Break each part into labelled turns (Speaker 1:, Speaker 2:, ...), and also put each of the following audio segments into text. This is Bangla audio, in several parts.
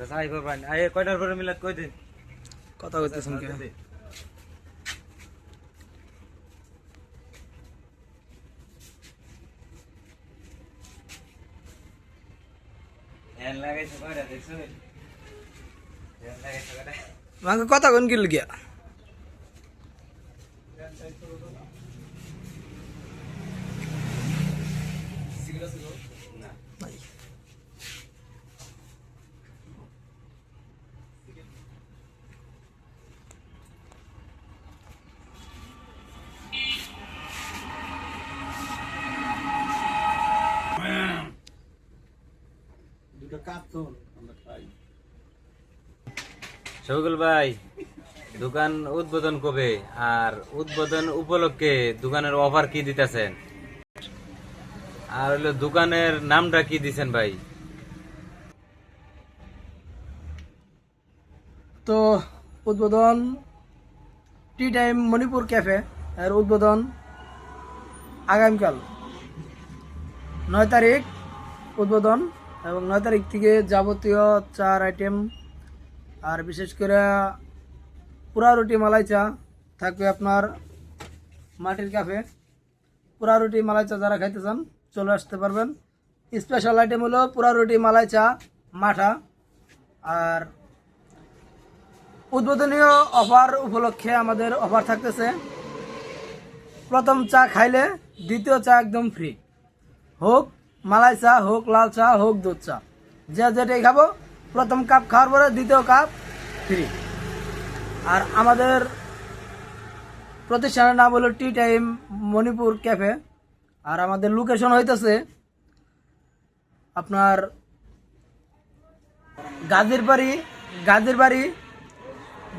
Speaker 1: তাই করবেন আয় কয়টার পরে মিলাদ কই দিন
Speaker 2: কথা কইতেছেন কে
Speaker 1: ফ্যান লাগাইছে কয়টা দেখছো ফ্যান লাগাইছে কয়টা
Speaker 2: মাকে কথা কোন কি লাগিয়া
Speaker 1: না
Speaker 2: নাই
Speaker 1: শফিকুল ভাই দোকান উদ্বোধন কবে আর উদ্বোধন উপলক্ষে দোকানের অফার কি দিতেছেন আর হলো দোকানের নামটা কি দিছেন ভাই
Speaker 2: তো উদ্বোধন টি টাইম মণিপুর ক্যাফে এর উদ্বোধন আগামীকাল 9 তারিখ উদ্বোধন এবং 9 তারিখ থেকে যাবতীয় চার আইটেম আর বিশেষ করে পুরা রুটি মালাই চা থাকবে আপনার মাটির ক্যাফে পুরা রুটি মালাই চা যারা খাইতে চান চলে আসতে পারবেন স্পেশাল আইটেম হলো পুরা রুটি মালাই চা মাঠা আর উদ্বোধনীয় অফার উপলক্ষে আমাদের অফার থাকতেছে প্রথম চা খাইলে দ্বিতীয় চা একদম ফ্রি হোক মালাই চা হোক লাল চা হোক দুধ চা যে যেটাই খাবো প্রথম কাপ খাওয়ার পরে দ্বিতীয় কাপ ফ্রি আর আমাদের প্রতিষ্ঠানের নাম হলো টি টাইম মণিপুর ক্যাফে আর আমাদের লোকেশন হইতেছে আপনার গাজীরবাড়ি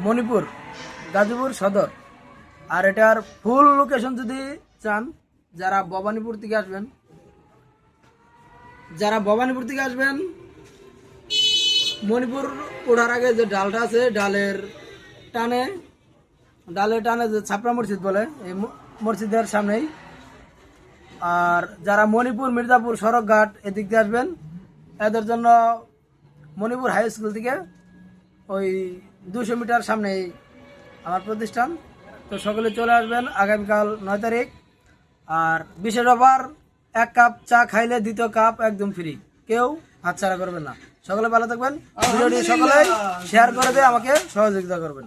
Speaker 2: মণিপুর গাজীপুর সদর আর এটার ফুল লোকেশন যদি চান যারা ভবানীপুর থেকে আসবেন মণিপুর ওঠার আগে যে ডালটা আছে ডালের টানে যে ছাপড়া মসজিদ বলে এই মসজিদের সামনেই আর যারা মণিপুর মির্জাপুর সড়ক ঘাট এদিক দিয়ে আসবেন এদের জন্য মণিপুর হাই স্কুল থেকে ওই 200 মিটার সামনেই আমার প্রতিষ্ঠান তো সকলে চলে আসবেন আগামীকাল 9 তারিখ আর বিশেষ অফার 1 কাপ চা খাইলে দ্বিতীয় কাপ একদম ফ্রি কেউ হাতছাড়া করবেন না সকলে ভালো থাকবেন ভিডিওটি সকলেই শেয়ার করে দিয়ে আমাকে সহযোগিতা করবেন।